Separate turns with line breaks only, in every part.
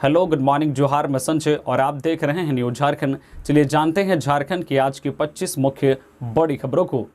Hello, good morning, जोहार, मैं संजय और आप देख रहे हैं न्यूज झारखंड। चलिए जानते हैं झारखंड की आज की 25 मुख्य बड़ी खबरों को।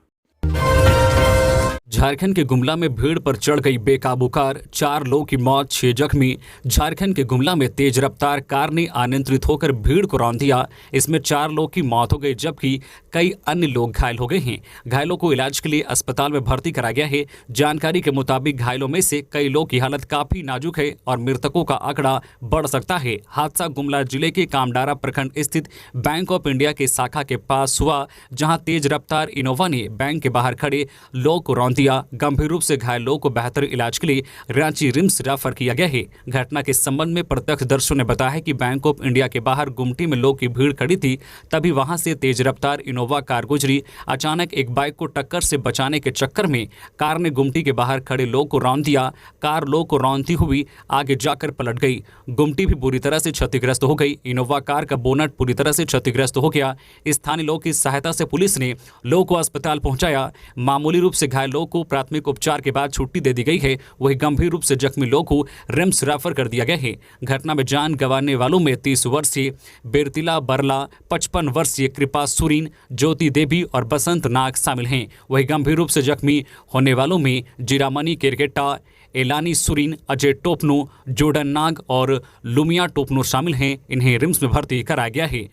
झारखंड के गुमला में भीड़ पर चढ़ गई बेकाबू कार, 4 लोगों की मौत, 6 जख्मी। झारखंड के गुमला में तेज रफ्तार कार ने अनियंत्रित होकर भीड़ को रौंद दिया। इसमें 4 लोगों की मौत हो गई जबकि कई अन्य लोग घायल हो गए हैं। घायलों को इलाज के लिए अस्पताल में भर्ती कराया गया है। जानकारी के मुताबिक घायलों में से कई लोगों की हालत काफी नाजुक है और मृतकों का आंकड़ा बढ़ सकता है। हादसा गुमला जिले के कामडारा प्रखंड स्थित बैंक ऑफ इंडिया के शाखा के पास हुआ, जहां तेज रफ्तार इनोवा ने बैंक के बाहर खड़े लोगों को रौंद दिया। गंभीर रूप से घायल लोगों को बेहतर इलाज के लिए रांची रिम्स रेफर किया गया है। घटना के संबंध में प्रत्यक्षदर्शियों ने बताया है कि बैंक ऑफ इंडिया के बाहर गुमटी में लोगों की भीड़ खड़ी थी, तभी वहां से तेज रफ्तार इनोवा कार गुजरी। अचानक एक बाइक को टक्कर से बचाने के चक्कर में कार ने गुमटी के बाहर खड़े लोगों को रौंद दिया। कार लोगों को रौंदती हुई आगे जाकर पलट गई। गुमटी भी बुरी तरह से क्षतिग्रस्त हो गई। इनोवा कार का बोनट पूरी तरह से क्षतिग्रस्त हो गया। स्थानीय लोगों की सहायता से पुलिस ने लोगों को अस्पताल पहुंचाया। मामूली रूप से घायल लोगों को प्राथमिक उपचार के बाद छुट्टी दे दी गई है। वही गंभीर रूप से जख्मी लोगों को रिम्स रेफर कर दिया गया है। घटना में जान गंवाने वालों में 30 वर्षीय बेरतिला बरला, 55 वर्षीय कृपा सुरीन, ज्योति देवी और बसंत नाग शामिल हैं। वही गंभीर रूप से जख्मी होने वालों में जिरामणि केरकेटा, एलानी सुरीन, अजय टोपनो, जोडन नाग और लुमिया टोपनो शामिल हैं। इन्हें रिम्स में भर्ती कराया गया है।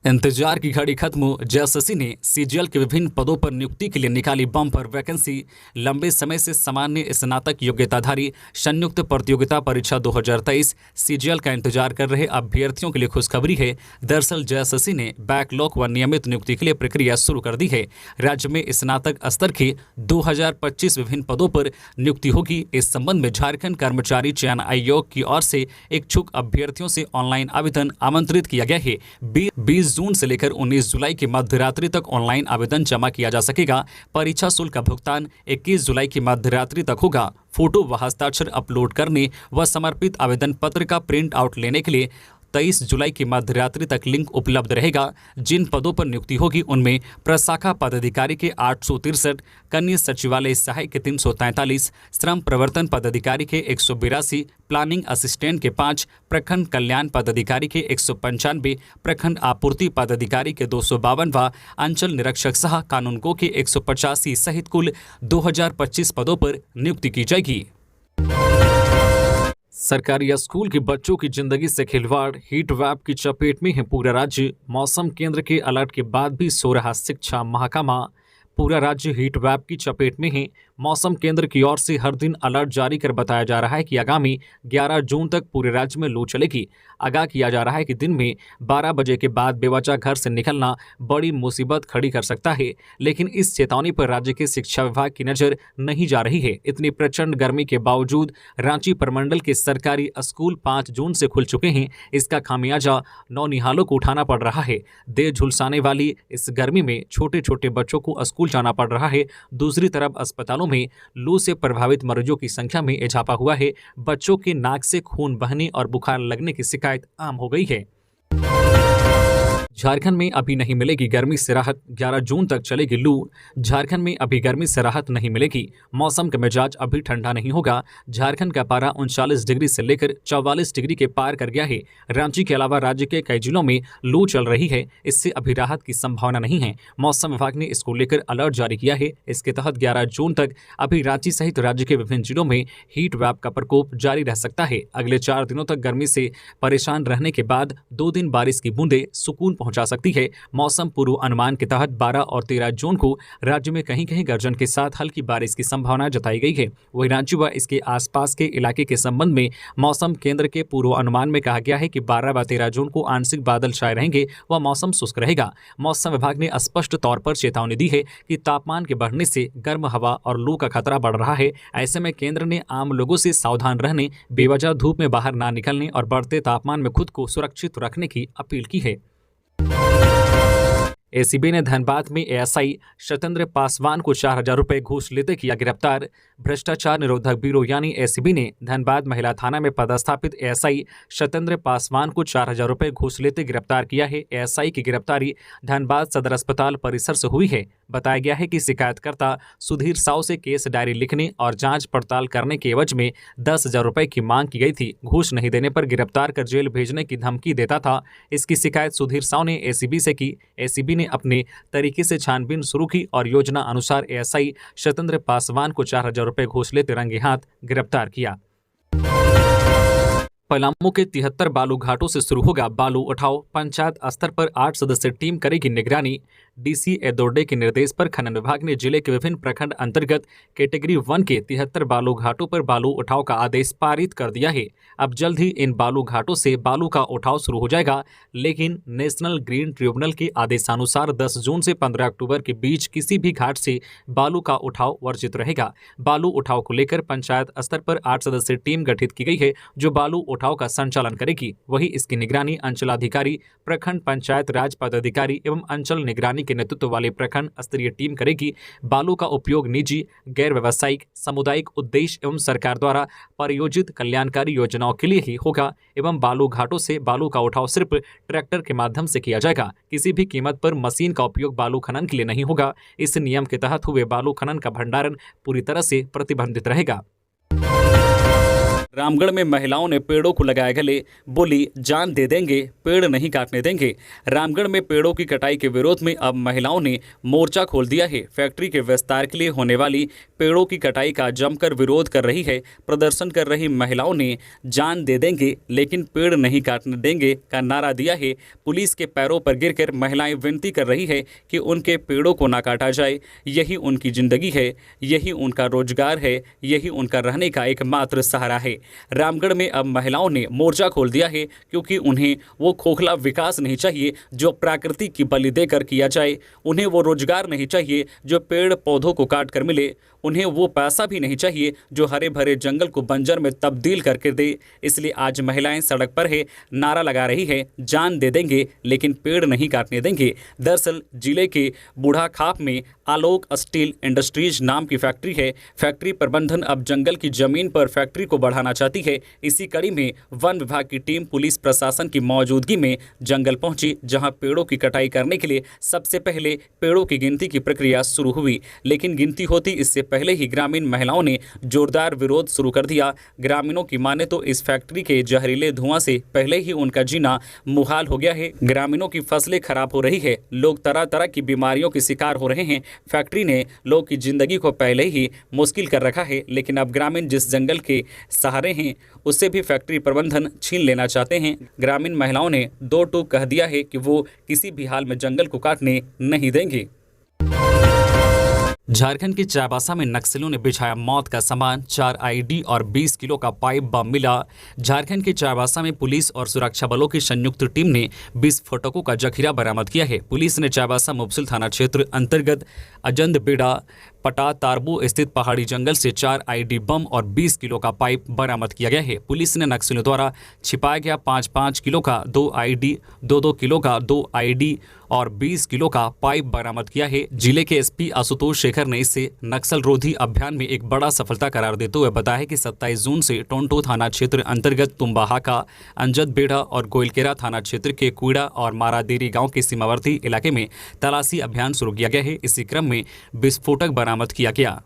इंतजार की घड़ी खत्म, जेएसएससी ने सीजीएल के विभिन्न पदों पर नियुक्ति के लिए निकाली बम्पर वैकेंसी। लंबे समय से सामान्य स्नातक योग्यताधारी संयुक्त प्रतियोगिता परीक्षा 2023 सीजीएल का इंतजार कर रहे अभ्यर्थियों के लिए खुशखबरी है। दरअसल जेएसएससी ने बैकलॉग व नियमित नियुक्ति के लिए प्रक्रिया शुरू कर दी है। राज्य में स्नातक स्तर के 2025 विभिन्न पदों पर नियुक्ति होगी। इस संबंध में झारखंड कर्मचारी चयन आयोग की ओर से इच्छुक अभ्यर्थियों से ऑनलाइन आवेदन आमंत्रित किया गया है। 20 जून से लेकर 19 जुलाई की मध्यरात्रि तक ऑनलाइन आवेदन जमा किया जा सकेगा। परीक्षा शुल्क का भुगतान 21 जुलाई की मध्यरात्रि तक होगा। फोटो व हस्ताक्षर अपलोड करने व समर्पित आवेदन पत्र का प्रिंट आउट लेने के लिए 23 जुलाई की मध्यरात्रि तक लिंक उपलब्ध रहेगा। जिन पदों पर नियुक्ति होगी उनमें प्रशाखा पदाधिकारी के 863, कन्या सचिवालय सहायक के 343, श्रम प्रवर्तन पदाधिकारी के 182, प्लानिंग असिस्टेंट के 5, प्रखंड कल्याण पदाधिकारी के 195, प्रखंड आपूर्ति पदाधिकारी के 252 व अंचल निरीक्षक सह कानूनगो के 185 सहित कुल 2025 पदों पर नियुक्ति की जाएगी। सरकारी स्कूल के बच्चों की जिंदगी से खिलवाड़, हीट वेव की चपेट में है पूरा राज्य। मौसम केंद्र के अलर्ट के बाद भी सो रहा शिक्षा महकमा। पूरा राज्य हीट वेव की चपेट में है। मौसम केंद्र की ओर से हर दिन अलर्ट जारी कर बताया जा रहा है कि आगामी 11 जून तक पूरे राज्य में लू चलेगी। आगाह किया जा रहा है कि दिन में 12 बजे के बाद बेवजह घर से निकलना बड़ी मुसीबत खड़ी कर सकता है। लेकिन इस चेतावनी पर राज्य के शिक्षा विभाग की नजर नहीं जा रही है। इतनी प्रचंड गर्मी के बावजूद रांची प्रमंडल के सरकारी स्कूल 5 जून से खुल चुके हैं। इसका खामियाजा नौनिहालों को उठाना पड़ रहा है। देह झुलसाने वाली इस गर्मी में छोटे छोटे बच्चों को स्कूल जाना पड़ रहा है। दूसरी तरफ अस्पतालों में लू से प्रभावित मरीजों की संख्या में इजाफा हुआ है। बच्चों के नाक से खून बहने और बुखार लगने की शिकायत आम हो गई है। झारखंड में अभी नहीं मिलेगी गर्मी से राहत, 11 जून तक चलेगी लू। झारखंड में अभी गर्मी से राहत नहीं मिलेगी। मौसम का मिजाज अभी ठंडा नहीं होगा। झारखंड का पारा 39 डिग्री से लेकर 44 डिग्री के पार कर गया है। रांची के अलावा राज्य के कई जिलों में लू चल रही है। इससे अभी राहत की संभावना नहीं है। मौसम विभाग ने इसको लेकर अलर्ट जारी किया है। इसके तहत 11 जून तक अभी रांची सहित राज्य के विभिन्न जिलों में हीट वेव का प्रकोप जारी रह सकता है। अगले 4 दिनों तक गर्मी से परेशान रहने के बाद 2 दिन बारिश की बूंदें सुकून पहुंचा सकती है। मौसम पूर्व अनुमान के तहत 12 और 13 जून को राज्य में कहीं कहीं गर्जन के साथ हल्की बारिश की संभावना जताई गई है। वहीं रांची व इसके आसपास के इलाके के संबंध में मौसम केंद्र के पूर्व अनुमान में कहा गया है कि 12 व 13 जून को आंशिक बादल छाए रहेंगे व मौसम शुष्क रहेगा। मौसम विभाग ने स्पष्ट तौर पर चेतावनी दी है कि तापमान के बढ़ने से गर्म हवा और लू का खतरा बढ़ रहा है। ऐसे में केंद्र ने आम लोगों से सावधान रहने, बेवजह धूप में बाहर ना निकलने और बढ़ते तापमान में खुद को सुरक्षित रखने की अपील की है। एसीबी ने धनबाद में एएसआई सत्येंद्र पासवान को 4,000 रुपये घूस लेते किया गिरफ्तार। भ्रष्टाचार निरोधक ब्यूरो यानी एसीबी ने धनबाद महिला थाना में पदस्थापित एएसआई सत्येंद्र पासवान को 4,000 रुपये घूस लेते गिरफ्तार किया है। एएसआई की गिरफ्तारी धनबाद सदर अस्पताल परिसर से हुई है। बताया गया है कि शिकायतकर्ता सुधीर साव से केस डायरी लिखने और जांच पड़ताल करने के एवज में 10,000 रुपए की मांग की गई थी। घूस नहीं देने पर गिरफ्तार कर जेल भेजने की धमकी देता था। इसकी शिकायत सुधीर साव ने एसीबी से की। एसीबी ने अपने तरीके से छानबीन शुरू की और योजना अनुसार एएसआई स्वतंत्र पासवान को 4,000 रुपए घूस लेते रंगे हाथ गिरफ्तार किया। पलामू के 73 बालू घाटों से शुरू होगा बालू उठाव। पंचायत स्तर पर 8 सदस्यीय टीम करेगी निगरानी। डीसी एदोर्डे के निर्देश पर खनन विभाग ने जिले के विभिन्न प्रखंड अंतर्गत कैटेगरी 1 के 73 बालू घाटों पर बालू उठाव का आदेश पारित कर दिया है। अब जल्द ही इन बालू घाटों से बालू का उठाव शुरू हो जाएगा, लेकिन नेशनल ग्रीन ट्रिब्यूनल के आदेशानुसार 10 जून से 15 अक्टूबर के बीच किसी भी घाट से बालू का उठाव वर्जित रहेगा। बालू उठाव को लेकर पंचायत स्तर पर 8 सदस्यीय टीम गठित की गई है जो बालू उठाव का संचालन करेगी। वहीं इसकी निगरानी अंचलाधिकारी, प्रखंड पंचायत राज पदाधिकारी एवं अंचल निगरानी के नेतृत्व वाले प्रखंड स्तरीय टीम करेगी। बालू का उपयोग निजी, गैर व्यावसायिक, सामुदायिक उद्देश्य एवं सरकार द्वारा प्रायोजित कल्याणकारी योजनाओं के लिए ही होगा एवं बालू घाटों से बालू का उठाव सिर्फ ट्रैक्टर के माध्यम से किया जाएगा। किसी भी कीमत पर मशीन का उपयोग बालू खनन के लिए नहीं होगा। इस नियम के तहत हुए बालू खनन का भंडारण पूरी तरह से प्रतिबंधित रहेगा। रामगढ़ में महिलाओं ने पेड़ों को लगाए गले, बोली जान दे देंगे, पेड़ नहीं काटने देंगे। रामगढ़ में पेड़ों की कटाई के विरोध में अब महिलाओं ने मोर्चा खोल दिया है। फैक्ट्री के विस्तार के लिए होने वाली पेड़ों की कटाई का जमकर विरोध कर रही है। प्रदर्शन कर रही महिलाओं ने जान दे देंगे लेकिन पेड़ नहीं काटने देंगे का नारा दिया है। पुलिस के पैरों पर गिरकर महिलाएं विनती कर रही है कि उनके पेड़ों को ना काटा जाए। यही उनकी जिंदगी है, यही उनका रोजगार है, यही उनका रहने का एकमात्र सहारा है। रामगढ़ में अब महिलाओं ने मोर्चा खोल दिया है क्योंकि उन्हें वो खोखला विकास नहीं चाहिए जो प्रकृति की बलि देकर किया जाए। उन्हें वो रोजगार नहीं चाहिए जो पेड़ पौधों को काट कर मिले। उन्हें वो पैसा भी नहीं चाहिए जो हरे भरे जंगल को बंजर में तब्दील करके दे। इसलिए आज महिलाएं सड़क पर है, नारा लगा रही है जान दे देंगे लेकिन पेड़ नहीं काटने देंगे। दरअसल जिले के बूढ़ा खाप में आलोक स्टील इंडस्ट्रीज नाम की फैक्ट्री है। फैक्ट्री प्रबंधन अब जंगल की जमीन पर फैक्ट्री को बढ़ाना चाहती है। इसी कड़ी में वन विभाग की टीम पुलिस प्रशासन की मौजूदगी में जंगल पहुंची, जहां पेड़ों की कटाई करने के लिए सबसे पहले पेड़ों की गिनती की प्रक्रिया शुरू हुई। लेकिन गिनती होती इससे पहले ही ग्रामीण महिलाओं ने जोरदार विरोध शुरू कर दिया। ग्रामीणों की माने तो इस फैक्ट्री के जहरीले धुआं से पहले ही उनका जीना मुहाल हो गया है। ग्रामीणों की फसलें खराब हो रही है, लोग तरह तरह की बीमारियों के शिकार हो रहे हैं। फैक्ट्री ने लोग की जिंदगी को पहले ही मुश्किल कर रखा है, लेकिन अब ग्रामीण जिस जंगल के सहारे हैं उससे भी फैक्ट्री प्रबंधन छीन लेना चाहते हैं। ग्रामीण महिलाओं ने दो टूक कह दिया है कि वो किसी भी हाल में जंगल को काटने नहीं देंगे। झारखंड के चाईबासा में नक्सलियों ने बिछाया मौत का सामान, 4 आईडी और 20 किलो का पाइप बम मिला। झारखंड के चाईबासा में पुलिस और सुरक्षा बलों की संयुक्त टीम ने 20 फोटों का जखीरा बरामद किया है। पुलिस ने चाईबासा मुफसिल थाना क्षेत्र अंतर्गत अजंद बेड़ा पटा तारबू स्थित पहाड़ी जंगल से 4 आईडी बम और 20 किलो का पाइप बरामद किया गया है। पुलिस ने नक्सलियों द्वारा छिपाया गया 5-5 किलो का 2 आईडी, 2-2 किलो का 2 आईडी और 20 किलो का पाइप बरामद किया है। जिले के एसपी आशुतोष शेखर ने इसे नक्सल रोधी अभियान में एक बड़ा सफलता करार देते हुए बताया कि 27 जून से टोंटो थाना क्षेत्र अंतर्गत तुम्बाहाका, अंजद बेड़ा और गोइलकेरा थाना क्षेत्र के कुड़ा और मारादेरी गांव के सीमावर्ती इलाके में तलाशी अभियान शुरू किया गया है। इसी क्रम में विस्फोटक बरामद किया गया।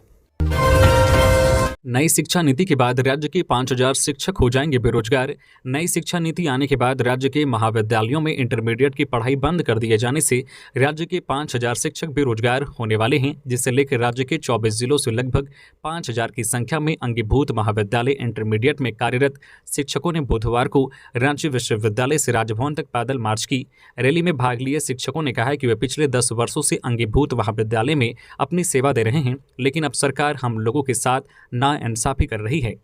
नई शिक्षा नीति के बाद राज्य के 5,000 शिक्षक हो जाएंगे बेरोजगार। नई शिक्षा नीति आने के बाद राज्य के महाविद्यालयों में इंटरमीडिएट की पढ़ाई बंद कर दिए जाने से राज्य के 5,000 शिक्षक बेरोजगार होने वाले हैं, जिसे लेकर राज्य के 24 जिलों से लगभग 5,000 की संख्या में अंगीभूत महाविद्यालय इंटरमीडिएट में कार्यरत शिक्षकों ने बुधवार को रांची विश्वविद्यालय से राजभवन तक पैदल मार्च की। रैली में भाग लिए शिक्षकों ने कहा कि वे पिछले 10 वर्षों से अंगीभूत महाविद्यालय में अपनी सेवा दे रहे हैं, लेकिन अब सरकार हम लोगों के साथ नाइंसाफी कर रही है।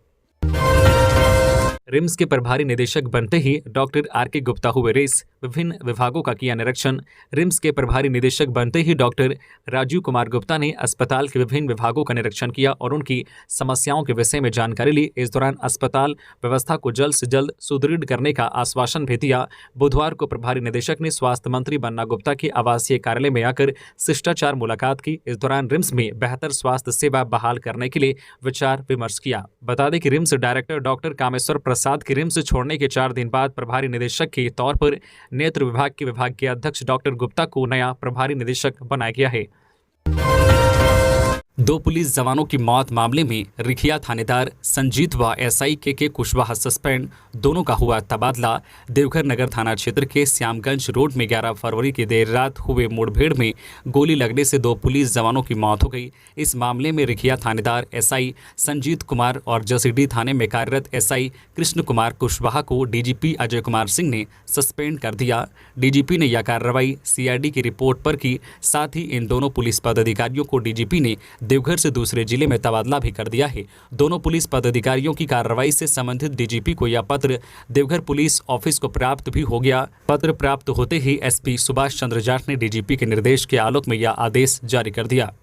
रिम्स के प्रभारी निदेशक बनते ही डॉक्टर आर.के. गुप्ता हुए रेस, विभिन्न विभागों का किया निरीक्षण। रिम्स के प्रभारी निदेशक बनते ही डॉक्टर राजीव कुमार गुप्ता ने अस्पताल के विभिन्न विभागों का निरीक्षण किया और उनकी समस्याओं के विषय में जानकारी ली। इस दौरान अस्पताल व्यवस्था को जल्द से जल्द सुदृढ़ करने का आश्वासन भी दिया। बुधवार को प्रभारी निदेशक ने स्वास्थ्य मंत्री बन्ना गुप्ता के आवासीय कार्यालय में आकर शिष्टाचार मुलाकात की। इस दौरान रिम्स में बेहतर स्वास्थ्य सेवा बहाल करने के लिए विचार विमर्श किया। बता दें कि RIMS director doctor Kameshwar Prasad के रिम्स छोड़ने के 4 दिन बाद प्रभारी निदेशक के तौर पर नेत्र विभाग के विभागीय अध्यक्ष डॉक्टर गुप्ता को नया प्रभारी निदेशक बनाया गया है। दो पुलिस जवानों की मौत मामले में रिखिया थानेदार संजीत व एसआई के कुशवाहा सस्पेंड, दोनों का हुआ तबादला। देवघर नगर थाना क्षेत्र के श्यामगंज रोड में 11 फरवरी की देर रात हुए मुठभेड़ में गोली लगने से दो पुलिस जवानों की मौत हो गई। इस मामले में रिखिया थानेदार एसआई संजीत कुमार और जसीडीह थाने में कार्यरत एसआई कृष्ण कुमार कुशवाहा को डीजीपी अजय कुमार सिंह ने सस्पेंड कर दिया। डीजीपी ने यह कार्रवाई सीआईडी की रिपोर्ट पर की। साथ ही इन दोनों पुलिस पदाधिकारियों को डीजीपी ने देवघर से दूसरे जिले में तबादला भी कर दिया है। दोनों पुलिस पदाधिकारियों की कार्रवाई से संबंधित डीजीपी को यह पत्र देवघर पुलिस ऑफिस को प्राप्त भी हो गया। पत्र प्राप्त होते ही एसपी सुभाष चंद्र जाट ने डीजीपी के निर्देश के आलोक में यह आदेश जारी कर दिया।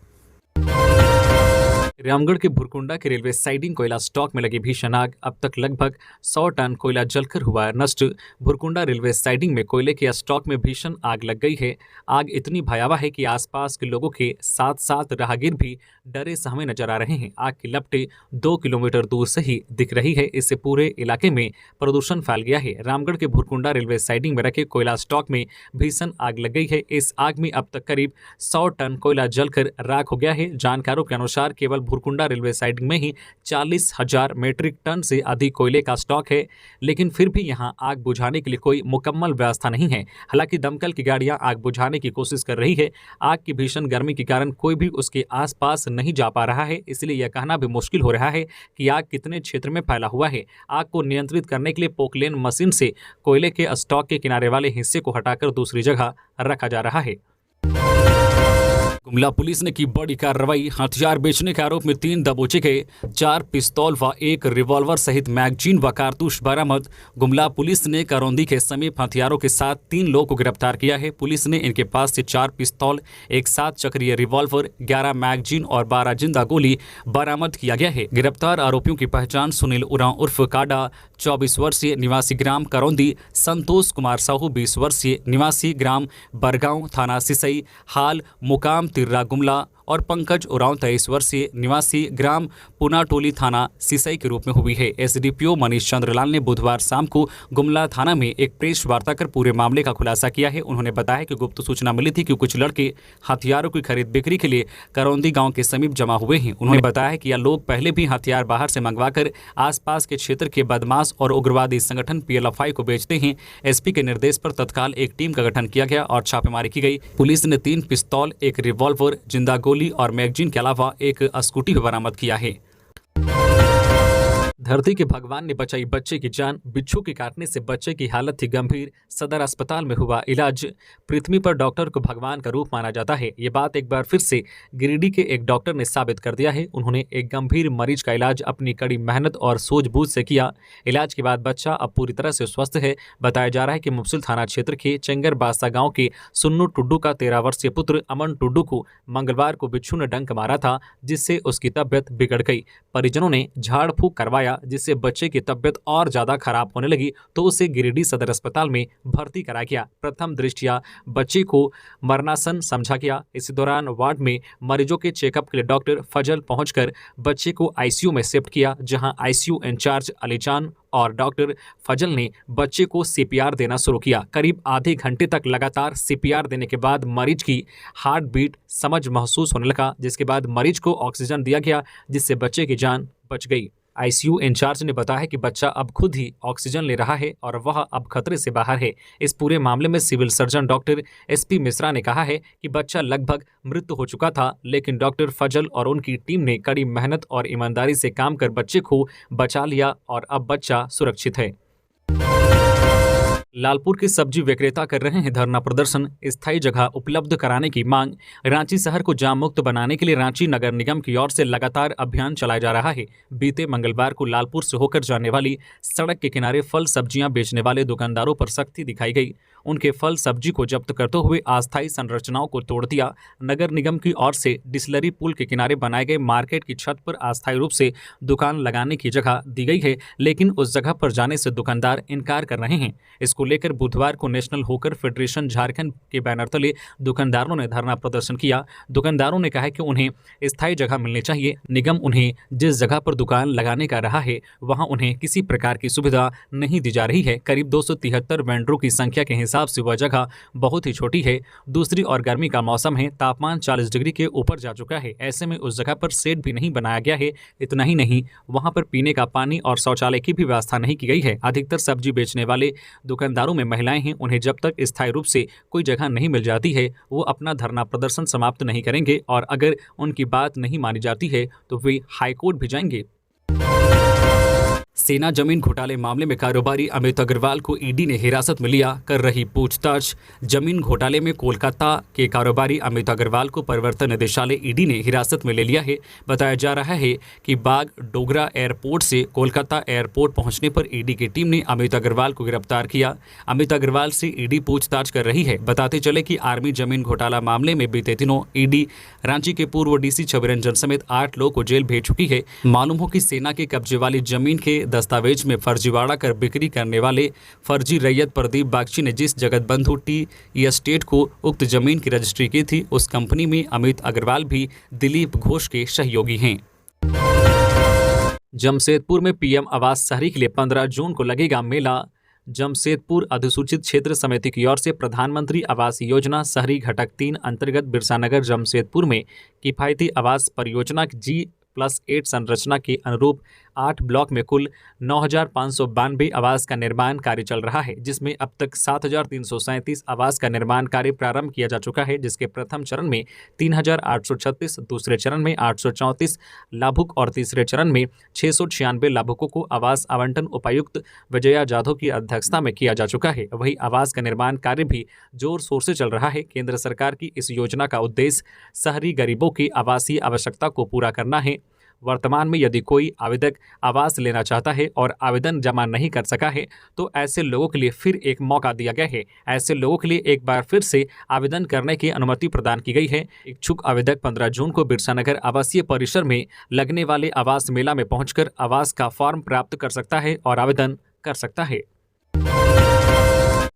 रामगढ़ के भुरकुंडा के रेलवे साइडिंग कोयला स्टॉक में लगी भीषण आग, अब तक लगभग 100 टन कोयला जलकर हुआ नष्ट। भुरकुंडा रेलवे साइडिंग में कोयले के स्टॉक में भीषण आग लग गई है। आग इतनी भयावह है कि आसपास के लोगों के साथ साथ राहगीर भी डरे सहमे नजर आ रहे हैं। आग की लपटें 2 किलोमीटर दूर से ही दिख रही है। इससे पूरे इलाके में प्रदूषण फैल गया है। रामगढ़ के भुरकुंडा रेलवे साइडिंग में रखे कोयला स्टॉक में भीषण आग लग गई है। इस आग में अब तक करीब 100 टन कोयला जलकर राख हो गया है। जानकारों के अनुसार केवल भुरकुंडा रेलवे साइडिंग में ही 40,000 मीट्रिक टन से अधिक कोयले का स्टॉक है, लेकिन फिर भी यहां आग बुझाने के लिए कोई मुकम्मल व्यवस्था नहीं है। हालांकि दमकल की गाड़ियां आग बुझाने की कोशिश कर रही है। आग की भीषण गर्मी के कारण कोई भी उसके आसपास नहीं जा पा रहा है, इसलिए यह कहना भी मुश्किल हो रहा है कि आग कितने क्षेत्र में फैला हुआ है। आग को नियंत्रित करने के लिए पोकलेन मशीन से कोयले के स्टॉक के किनारे वाले हिस्से को हटाकर दूसरी जगह रखा जा रहा है। गुमला पुलिस ने की बड़ी कार्रवाई। हथियार बेचने के आरोप में 3 दबोचे गए, 4 पिस्तौल व 1 रिवॉल्वर सहित मैगजीन व कारतूस बरामद। गुमला पुलिस ने करौंदी के समीप हथियारों के साथ 3 लोगों को गिरफ्तार किया है। पुलिस ने इनके पास से 4 पिस्तौल, एक 7 चक्रीय रिवॉल्वर, 11 मैगजीन और 12 जिंदा गोली बरामद किया गया है। गिरफ्तार आरोपियों की पहचान सुनील उरांव उर्फ काडा 24 वर्षीय निवासी ग्राम करौंदी, संतोष कुमार साहू 20 वर्षीय निवासी ग्राम बरगांव थाना सिसई हाल मुकाम तिर्रा गुमला और पंकज उरांव 23 वर्षीय निवासी ग्राम पुनाटोली थाना सिसई के रूप में हुई है। एसडीपीओ मनीष चंद्रलाल ने बुधवार शाम को गुमला थाना में एक प्रेस वार्ता कर पूरे मामले का खुलासा किया है। उन्होंने बताया कि गुप्त सूचना मिली थी कि कुछ लड़के हथियारों की खरीद बिक्री के लिए करौंदी गांव के समीप जमा हुए हैं। उन्होंने बताया कि यह लोग पहले भी हथियार बाहर से मंगवाकर आसपास के क्षेत्र के बदमाश और उग्रवादी संगठन पीएलएफआई को बेचते हैं। एसपी के निर्देश पर तत्काल एक टीम का गठन किया गया और छापेमारी की गई। पुलिस ने 3 पिस्तौल, 1 रिवॉल्वर, जिंदा गोली और मैगजीन के अलावा एक स्कूटी भी बरामद किया है। धरती के भगवान ने बचाई बच्चे की जान, बिच्छू के काटने से बच्चे की हालत थी गंभीर, सदर अस्पताल में हुआ इलाज। पृथ्वी पर डॉक्टर को भगवान का रूप माना जाता है। ये बात एक बार फिर से गिरिडीह के एक डॉक्टर ने साबित कर दिया है। उन्होंने एक गंभीर मरीज का इलाज अपनी कड़ी मेहनत और सूझबूझ से किया। इलाज के बाद बच्चा अब पूरी तरह से स्वस्थ है। बताया जा रहा है कि मुफसिल थाना क्षेत्र के चेंगर बास्ता गाँव के सुन्नू टुड्डू का 13 वर्षीय पुत्र अमन टुड्डू को मंगलवार को बिच्छू ने डंक मारा था, जिससे उसकी तबियत बिगड़ गई। परिजनों ने झाड़ फूंक करवाया, जिससे बच्चे की तबियत और ज्यादा खराब होने लगी तो उसे गिरिडीह सदर अस्पताल में भर्ती कराया गया। प्रथम दृष्टया बच्चे को मरणासन समझा गया। इसी दौरान वार्ड में मरीजों के चेकअप के लिए डॉक्टर फजल पहुंचकर बच्चे को आईसीयू में शिफ्ट किया, जहां आईसीयू इंचार्ज अलीजान और डॉक्टर फजल ने बच्चे को सीपीआर देना शुरू किया। करीब आधे घंटे तक लगातार सीपीआर देने के बाद मरीज की हार्ट बीट समझ महसूस होने लगा, जिसके बाद मरीज को ऑक्सीजन दिया गया, जिससे बच्चे की जान बच गई। आईसीयू इंचार्ज ने बताया कि बच्चा अब खुद ही ऑक्सीजन ले रहा है और वह अब खतरे से बाहर है। इस पूरे मामले में civil surgeon doctor SP Mishra ने कहा है कि बच्चा लगभग मृत हो चुका था, लेकिन डॉक्टर फजल और उनकी टीम ने कड़ी मेहनत और ईमानदारी से काम कर बच्चे को बचा लिया और अब बच्चा सुरक्षित है। लालपुर के सब्जी विक्रेता कर रहे हैं धरना प्रदर्शन, स्थायी जगह उपलब्ध कराने की मांग। रांची शहर को जाम मुक्त बनाने के लिए रांची नगर निगम की ओर से लगातार अभियान चलाया जा रहा है। बीते मंगलवार को लालपुर से होकर जाने वाली सड़क के किनारे फल सब्जियां बेचने वाले दुकानदारों पर सख्ती दिखाई गई। उनके फल सब्जी को जब्त करते हुए अस्थायी संरचनाओं को तोड़ दिया। नगर निगम की ओर से डिस्लरी पुल के किनारे बनाए गए मार्केट की छत पर अस्थायी रूप से दुकान लगाने की जगह दी गई है, लेकिन उस जगह पर जाने से दुकानदार इनकार कर रहे हैं। इसको जिसको लेकर बुधवार को नेशनल होकर फेडरेशन झारखंड के बैनर तले दुकानदारों ने धरना प्रदर्शन किया। दुकानदारों ने कहा कि उन्हें स्थायी जगह मिलनी चाहिए। निगम उन्हें जिस जगह पर दुकान लगाने का रहा है वहां उन्हें किसी प्रकार की सुविधा नहीं दी जा रही है। करीब 273 वेंडरों की संख्या के हिसाब से वह जगह बहुत ही छोटी है। दूसरी और गर्मी का मौसम है, तापमान 40 डिग्री के ऊपर जा चुका है। ऐसे में उस जगह पर शेड भी नहीं बनाया गया है। इतना ही नहीं, वहां पर पीने का पानी और शौचालय की भी व्यवस्था नहीं की गई है। अधिकतर सब्जी बेचने वाले दुकानदारों में महिलाएं हैं। उन्हें जब तक स्थायी रूप से कोई जगह नहीं मिल जाती है वो अपना धरना प्रदर्शन समाप्त नहीं करेंगे और अगर उनकी बात नहीं मानी जाती है तो वे हाईकोर्ट भी जाएंगे। सेना जमीन घोटाले मामले में कारोबारी अमित अग्रवाल को ईडी ने हिरासत में लिया, कर रही पूछताछ। जमीन घोटाले में कोलकाता के कारोबारी अमित अग्रवाल को प्रवर्तन निदेशालय ईडी ने हिरासत में ले लिया है। बताया जा रहा है कि बाग डोगरा एयरपोर्ट से कोलकाता एयरपोर्ट पहुंचने पर ईडी की टीम ने अमित अग्रवाल को गिरफ्तार किया। अमित अग्रवाल से ईडी पूछताछ कर रही है। बताते चले कि आर्मी जमीन घोटाला मामले में बीते दिनों ईडी रांची के पूर्व डीसी छविरंजन समेत 8 लोगों को जेल भेज चुकी है। मालूम हो कि सेना के कब्जे वाली जमीन के दस्तावेज में फर्जीवाड़ा कर बिक्री करने वाले फर्जी रैयत प्रदीप बागची ने जिस जगत बंधु टी एस्टेट को उक्त जमीन की रजिस्ट्री की थी उस कंपनी में अमित अग्रवाल भी दिलीप घोष के सहयोगी हैं। जमशेदपुर में पीएम आवास शहरी के लिए 15 जून को लगेगा मेला। जमशेदपुर अधिसूचित क्षेत्र समिति की ओर से प्रधानमंत्री आवास योजना शहरी घटक 3 अंतर्गत बिरसानगर जमशेदपुर में किफायती आवास परियोजना G+8 संरचना के अनुरूप 8 ब्लॉक में कुल 9,592 आवास का निर्माण कार्य चल रहा है, जिसमें अब तक 7,337 आवास का निर्माण कार्य प्रारंभ किया जा चुका है, जिसके प्रथम चरण में 3,836, दूसरे चरण में 834 लाभुक और तीसरे चरण में 696 लाभुकों को आवास आवंटन उपायुक्त विजया जाधव की अध्यक्षता में किया जा चुका है। वही आवास का निर्माण कार्य भी जोर शोर से चल रहा है। केंद्र सरकार की इस योजना का उद्देश्य शहरी गरीबों की आवासीय आवश्यकता को पूरा करना है। वर्तमान में यदि कोई आवेदक आवास लेना चाहता है और आवेदन जमा नहीं कर सका है तो ऐसे लोगों के लिए फिर एक मौका दिया गया है। ऐसे लोगों के लिए एक बार फिर से आवेदन करने की अनुमति प्रदान की गई है। इच्छुक आवेदक 15 जून को बिरसानगर आवासीय परिसर में लगने वाले आवास मेला में पहुंचकर आवास का फॉर्म प्राप्त कर सकता है और आवेदन कर सकता है।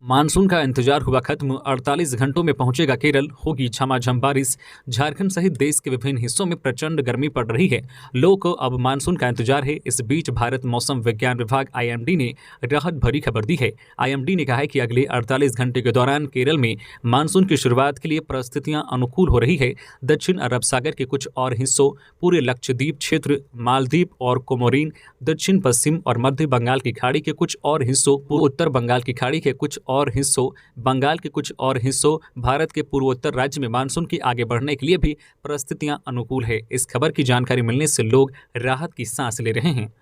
मानसून का इंतजार हुआ खत्म, 48 घंटों में पहुंचेगा केरल, होगी झमाझम बारिश। झारखंड सहित देश के विभिन्न हिस्सों में प्रचंड गर्मी पड़ रही है। लोगों को अब मानसून का इंतजार है। इस बीच भारत मौसम विज्ञान विभाग IMD ने राहत भरी खबर दी है। IMD ने कहा है कि अगले 48 घंटे के दौरान केरल में मानसून की शुरुआत के लिए परिस्थितियां अनुकूल हो रही है। दक्षिण अरब सागर के कुछ और हिस्सों, पूरे लक्षद्वीप क्षेत्र, मालदीव और कोमोरिन, दक्षिण पश्चिम और मध्य बंगाल की खाड़ी के कुछ और हिस्सों, उत्तर बंगाल की खाड़ी के कुछ और हिस्सों, बंगाल के कुछ और हिस्सों, भारत के पूर्वोत्तर राज्य में मानसून के आगे बढ़ने के लिए भी परिस्थितियां अनुकूल है। इस खबर की जानकारी मिलने से लोग राहत की सांस ले रहे हैं।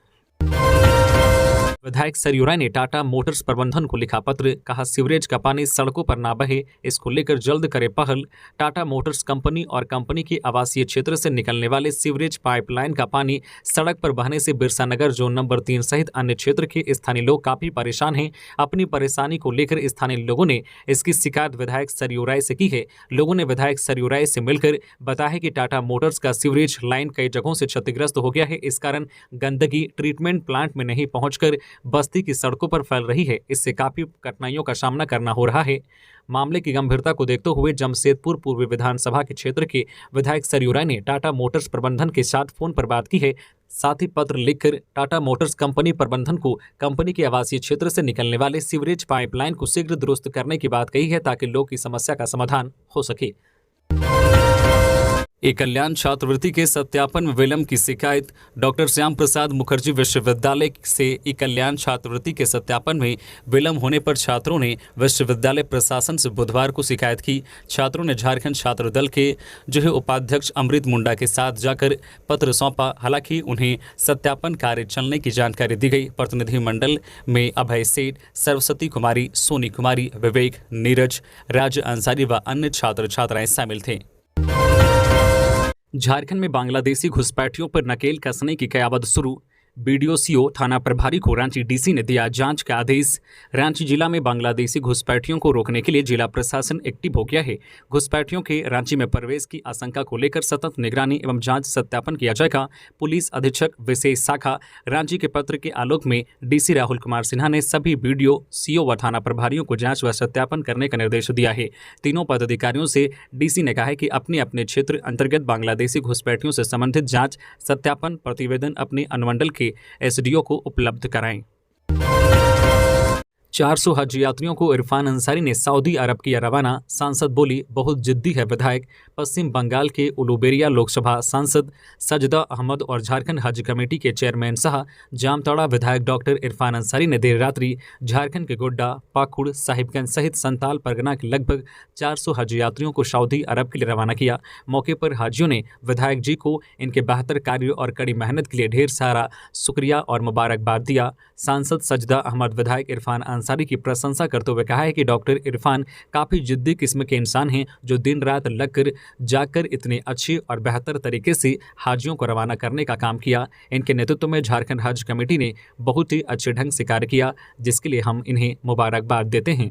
विधायक सरयू राय ने टाटा मोटर्स प्रबंधन को लिखा पत्र, कहा सीवरेज का पानी सड़कों पर ना बहे, इसको लेकर जल्द करे पहल। टाटा मोटर्स कंपनी और कंपनी के आवासीय क्षेत्र से निकलने वाले सीवरेज पाइपलाइन का पानी सड़क पर बहने से बिरसानगर जोन नंबर 3 सहित अन्य क्षेत्र के स्थानीय लोग काफी परेशान हैं। अपनी परेशानी को लेकर स्थानीय लोगों ने इसकी शिकायत विधायक सरयू राय से की है। लोगों ने विधायक सरयू राय से मिलकर बताया कि टाटा मोटर्स का सीवरेज लाइन कई जगहों से क्षतिग्रस्त हो गया है। इस कारण गंदगी ट्रीटमेंट प्लांट में नहीं पहुंचकर बस्ती की सड़कों पर फैल रही है। इससे काफी कठिनाइयों का सामना करना हो रहा है। मामले की गंभीरता को देखते हुए जमशेदपुर पूर्व विधानसभा के क्षेत्र के विधायक सरयू राय ने टाटा मोटर्स प्रबंधन के साथ फोन पर बात की है। साथ ही पत्र लिखकर टाटा मोटर्स कंपनी प्रबंधन को कंपनी के आवासीय क्षेत्र से निकलने वाले सीवरेज पाइपलाइन को शीघ्र दुरुस्त करने की बात कही है ताकि लोग की समस्या का समाधान हो सके। एक कल्याण छात्रवृत्ति के सत्यापन में विलंब की शिकायत। डॉक्टर श्याम प्रसाद मुखर्जी विश्वविद्यालय से एक कल्याण छात्रवृत्ति के सत्यापन में विलंब होने पर छात्रों ने विश्वविद्यालय प्रशासन से बुधवार को शिकायत की। छात्रों ने झारखंड छात्र दल के उपाध्यक्ष अमृत मुंडा के साथ जाकर पत्र सौंपा। हालांकि उन्हें सत्यापन कार्य चलने की जानकारी दी गई। प्रतिनिधिमंडल में अभय सेठ, सरस्वती कुमारी, सोनी कुमारी, विवेक, नीरज, राज अंसारी व अन्य छात्र छात्राएं शामिल थे। झारखंड में बांग्लादेशी घुसपैठियों पर नकेल कसने की कयावत शुरू। बीडीओ थाना प्रभारी को रांची डीसी ने दिया जांच का आदेश। रांची जिला में बांग्लादेशी घुसपैठियों को रोकने के लिए जिला प्रशासन एक्टिव हो गया है। घुसपैठियों के रांची में प्रवेश की आशंका को लेकर सतत निगरानी एवं जांच सत्यापन किया जाएगा। पुलिस अधीक्षक विशेष शाखा रांची के पत्र के आलोक में डीसी राहुल कुमार सिन्हा ने सभी बीडीओ व थाना प्रभारियों को जांच व सत्यापन करने का निर्देश दिया है। तीनों पदाधिकारियों से डीसी ने कहा है कि अपने अपने क्षेत्र अंतर्गत बांग्लादेशी घुसपैठियों से संबंधित जांच सत्यापन प्रतिवेदन अपने अनुमंडल के एसडीओ को उपलब्ध कराएं। 400 हज यात्रियों को इरफान अंसारी ने सऊदी अरब किया रवाना। सांसद बोली, बहुत जिद्दी है विधायक। पश्चिम बंगाल के उलूबेरिया लोकसभा सांसद सजदा अहमद और झारखंड हज कमेटी के चेयरमैन शाह जामताड़ा विधायक डॉक्टर इरफान अंसारी ने देर रात्रि झारखंड के गोड्डा, पाकुड़, साहिबगंज सहित संताल परगना के लगभग 400 हज यात्रियों को सऊदी अरब के लिए रवाना किया। मौके पर हाजियों ने विधायक जी को इनके बेहतर कार्य और कड़ी मेहनत के लिए ढेर सारा शुक्रिया और मुबारकबाद दिया। सांसद सजदा अहमद विधायक इरफान अंसारी की प्रशंसा करते हुए कहा है कि डॉक्टर इरफान काफ़ी जिद्दी किस्म के इंसान हैं जो दिन रात लगकर जाकर इतने अच्छे और बेहतर तरीके से हाजियों को रवाना करने का काम किया। इनके नेतृत्व में झारखंड हज कमेटी ने बहुत ही अच्छे ढंग से कार्य किया, जिसके लिए हम इन्हें मुबारकबाद देते हैं।